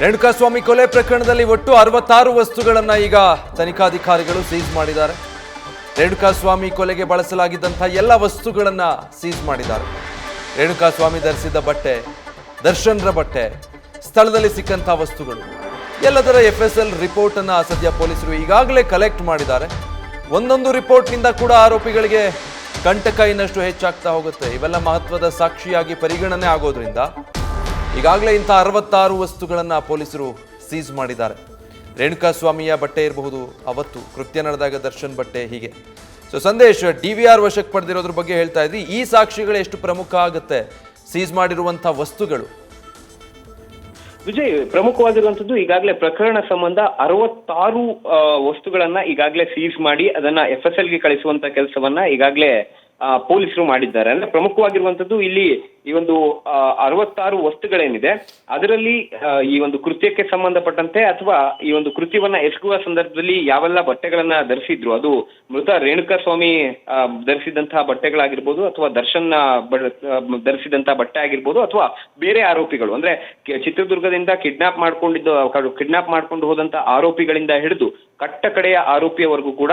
ರೇಣುಕಾಸ್ವಾಮಿ ಕೊಲೆ ಪ್ರಕರಣದಲ್ಲಿ ಒಟ್ಟು 66 ವಸ್ತುಗಳನ್ನು ಈಗ ತನಿಖಾಧಿಕಾರಿಗಳು ಸೀಸ್ ಮಾಡಿದ್ದಾರೆ. ರೇಣುಕಾಸ್ವಾಮಿ ಕೊಲೆಗೆ ಬಳಸಲಾಗಿದ್ದಂಥ ಎಲ್ಲ ವಸ್ತುಗಳನ್ನು ಸೀಸ್ ಮಾಡಿದ್ದಾರೆ. ರೇಣುಕಾಸ್ವಾಮಿ ಧರಿಸಿದ್ದ ಬಟ್ಟೆ, ದರ್ಶನ್ರ ಬಟ್ಟೆ, ಸ್ಥಳದಲ್ಲಿ ಸಿಕ್ಕಂಥ ವಸ್ತುಗಳು ಎಲ್ಲದರ FSL ರಿಪೋರ್ಟ್ ಅನ್ನು ಸದ್ಯ ಪೊಲೀಸರು ಈಗಾಗಲೇ ಕಲೆಕ್ಟ್ ಮಾಡಿದ್ದಾರೆ. ಒಂದೊಂದು ರಿಪೋರ್ಟ್ನಿಂದ ಕೂಡ ಆರೋಪಿಗಳಿಗೆ ಕಂಟಕ ಇನ್ನಷ್ಟು ಹೆಚ್ಚಾಗ್ತಾ ಹೋಗುತ್ತೆ. ಇವೆಲ್ಲ ಮಹತ್ವದ ಸಾಕ್ಷಿಯಾಗಿ ಪರಿಗಣನೆ ಆಗೋದ್ರಿಂದ ಈಗಾಗಲೇ ಇಂಥ 66 ವಸ್ತುಗಳನ್ನು ಪೊಲೀಸರು ಸೀಸ್ ಮಾಡಿದ್ದಾರೆ. ರೇಣುಕಾಸ್ವಾಮಿಯ ಬಟ್ಟೆ ಇರಬಹುದು, ಅವತ್ತು ಕೃತ್ಯ ನಡೆದಾಗ ದರ್ಶನ್ ಬಟ್ಟೆ, ಹೀಗೆ. ಸಂದೇಶ್, DVR ವಶಕ್ಕೆ ಪಡೆದಿರೋದ್ರ ಬಗ್ಗೆ ಹೇಳ್ತಾ ಇದ್ರಿ. ಈ ಸಾಕ್ಷಿಗಳು ಎಷ್ಟು ಪ್ರಮುಖ ಆಗುತ್ತೆ ಸೀಸ್ ಮಾಡಿರುವಂಥ ವಸ್ತುಗಳು? ವಿಜಯ್, ಪ್ರಮುಖವಾಗಿರುವಂತದ್ದು ಈಗಾಗಲೇ ಪ್ರಕರಣ ಸಂಬಂಧ 66 ವಸ್ತುಗಳನ್ನ ಈಗಾಗಲೇ ಸೀಸ್ ಮಾಡಿ ಅದನ್ನ FSL ಗೆ ಕಳಿಸುವಂತ ಕೆಲಸವನ್ನ ಈಗಾಗಲೇ ಪೊಲೀಸರು ಮಾಡಿದ್ದಾರೆ. ಅಂದ್ರೆ ಪ್ರಮುಖವಾಗಿರುವಂತದ್ದು ಇಲ್ಲಿ ಈ ಒಂದು 66 ವಸ್ತುಗಳೇನಿದೆ ಅದರಲ್ಲಿ ಈ ಒಂದು ಕೃತ್ಯಕ್ಕೆ ಸಂಬಂಧಪಟ್ಟಂತೆ ಅಥವಾ ಈ ಒಂದು ಕೃತ್ಯವನ್ನ ಎಸಗುವ ಸಂದರ್ಭದಲ್ಲಿ ಯಾವೆಲ್ಲ ಬಟ್ಟೆಗಳನ್ನ ಧರಿಸಿದ್ರು, ಅದು ಮೃತ ರೇಣುಕಾಸ್ವಾಮಿ ಧರಿಸಿದಂತಹ ಬಟ್ಟೆಗಳಾಗಿರ್ಬೋದು ಅಥವಾ ದರ್ಶನ್ ಧರಿಸಿದಂತಹ ಬಟ್ಟೆ ಆಗಿರ್ಬೋದು ಅಥವಾ ಬೇರೆ ಆರೋಪಿಗಳು, ಅಂದ್ರೆ ಚಿತ್ರದುರ್ಗದಿಂದ ಕಿಡ್ನಾಪ್ ಮಾಡ್ಕೊಂಡು ಹೋದಂತ ಆರೋಪಿಗಳಿಂದ ಹಿಡಿದು ಕಟ್ಟ ಕಡೆಯ ಆರೋಪಿಯವರೆಗೂ ಕೂಡ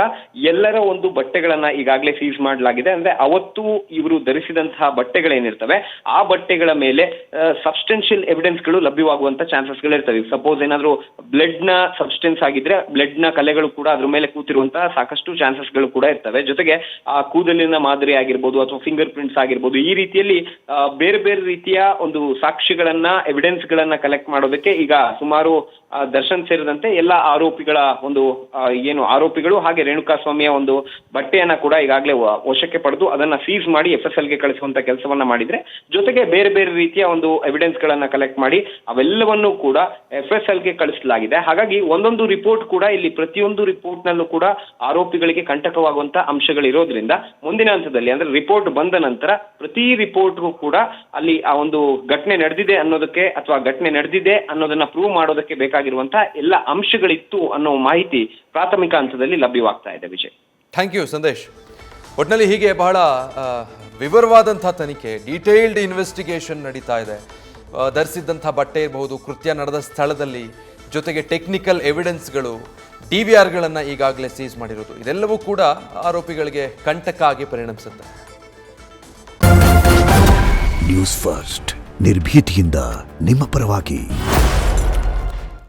ಎಲ್ಲರ ಒಂದು ಬಟ್ಟೆಗಳನ್ನ ಈಗಾಗಲೇ ಸೀಸ್ ಮಾಡಲಾಗಿದೆ. ಅಂದ್ರೆ ಅವತ್ತು ಇವರು ಧರಿಸಿದಂತಹ ಬಟ್ಟೆಗಳೇನಿರ್ತವೆ ಆ ಬಟ್ಟೆಗಳ ಮೇಲೆ ಸಬ್ಸ್ಟೆನ್ಷಿಯಲ್ ಎವಿಡೆನ್ಸ್ಗಳು ಲಭ್ಯವಾಗುವಂತ ಚಾನ್ಸಸ್ಗಳು ಇರ್ತವೆ. ಸಪೋಸ್ ಏನಾದ್ರು ಬ್ಲಡ್ ನ ಸಬ್ಸ್ಟೆನ್ಸ್ ಆಗಿದ್ರೆ ಬ್ಲಡ್ ನ ಕಲೆಗಳು ಕೂಡ ಅದ್ರ ಮೇಲೆ ಕೂತಿರುವಂತಹ ಸಾಕಷ್ಟು ಚಾನ್ಸಸ್ಗಳು ಕೂಡ ಇರ್ತವೆ. ಜೊತೆಗೆ ಆ ಕೂದಲಿನ ಮಾದರಿ ಆಗಿರ್ಬೋದು ಅಥವಾ ಫಿಂಗರ್ ಪ್ರಿಂಟ್ಸ್ ಆಗಿರ್ಬೋದು, ಈ ರೀತಿಯಲ್ಲಿ ಬೇರೆ ಬೇರೆ ರೀತಿಯ ಒಂದು ಸಾಕ್ಷಿಗಳನ್ನ ಎವಿಡೆನ್ಸ್ ಗಳನ್ನ ಕಲೆಕ್ಟ್ ಮಾಡೋದಕ್ಕೆ ಈಗ ಸುಮಾರು ದರ್ಶನ್ ಸೇರಿದಂತೆ ಎಲ್ಲ ಆರೋಪಿಗಳ ಒಂದು ಏನು ಆರೋಪಿಗಳು ಹಾಗೆ ರೇಣುಕಾಸ್ವಾಮಿಯ ಒಂದು ಬಟ್ಟೆಯನ್ನ ಕೂಡ ಈಗಾಗಲೇ ವಶಕ್ಕೆ ಪಡೆದು ಅದನ್ನ ಸೀಸ್ ಮಾಡಿ FSL ಗೆ ಕಳಿಸುವಂತ ಕೆಲಸವನ್ನ ಮಾಡಿದ್ರೆ, ಜೊತೆಗೆ ಬೇರೆ ಬೇರೆ ರೀತಿಯ ಒಂದು ಎವಿಡೆನ್ಸ್ ಗಳನ್ನ ಕಲೆಕ್ಟ್ ಮಾಡಿ ಅವೆಲ್ಲವನ್ನೂ ಕೂಡ FSL ಗೆ ಕಳಿಸಲಾಗಿದೆ. ಹಾಗಾಗಿ ಒಂದೊಂದು ರಿಪೋರ್ಟ್ ಕೂಡ ಇಲ್ಲಿ ಪ್ರತಿಯೊಂದು ರಿಪೋರ್ಟ್ ನಲ್ಲೂ ಕೂಡ ಆರೋಪಿಗಳಿಗೆ ಕಂಟಕವಾಗುವಂತ ಅಂಶಗಳಿರೋದ್ರಿಂದ ಮುಂದಿನ ಹಂತದಲ್ಲಿ ಅಂದ್ರೆ ರಿಪೋರ್ಟ್ ಬಂದ ನಂತರ ಪ್ರತಿ ರಿಪೋರ್ಟ್ಗೂ ಕೂಡ ಅಲ್ಲಿ ಆ ಒಂದು ಘಟನೆ ನಡೆದಿದೆ ಅನ್ನೋದಕ್ಕೆ ಅಥವಾ ಘಟನೆ ನಡೆದಿದೆ ಅನ್ನೋದನ್ನ ಪ್ರೂವ್ ಮಾಡೋದಕ್ಕೆ ಬೇಕಾಗಿರುವಂತಹ ಎಲ್ಲ ಅಂಶಗಳಿತ್ತು ಅನ್ನೋ ಮಾಹಿತಿ ಪ್ರಾಥಮಿಕ ಹಂತದಲ್ಲಿ ಲಭ್ಯವಾಗ್ತಾ ಇದೆ. Vijay, thank you Sandesh. ಒಟ್ಟಿನಲ್ಲಿ ಹೀಗೆ ಬಹಳ ವಿವರವಾದಂಥ ತನಿಖೆ, ಡೀಟೇಲ್ಡ್ ಇನ್ವೆಸ್ಟಿಗೇಷನ್ ನಡೀತಾ ಇದೆ. ಧರಿಸಿದ್ದಂಥ ಬಟ್ಟೆ ಇರಬಹುದು, ಕೃತ್ಯ ನಡೆದ ಸ್ಥಳದಲ್ಲಿ, ಜೊತೆಗೆ ಟೆಕ್ನಿಕಲ್ ಎವಿಡೆನ್ಸ್ಗಳು, DVRಗಳನ್ನು ಈಗಾಗಲೇ ಸೀಸ್ ಮಾಡಿರೋದು, ಇದೆಲ್ಲವೂ ಕೂಡ ಆರೋಪಿಗಳಿಗೆ ಕಂಟಕ ಆಗಿ ಪರಿಣಮಿಸುತ್ತೆ. ನ್ಯೂಸ್ ಫಸ್ಟ್, ನಿರ್ಭೀತಿಯಿಂದ ನಿಮ್ಮ ಪರವಾಗಿ.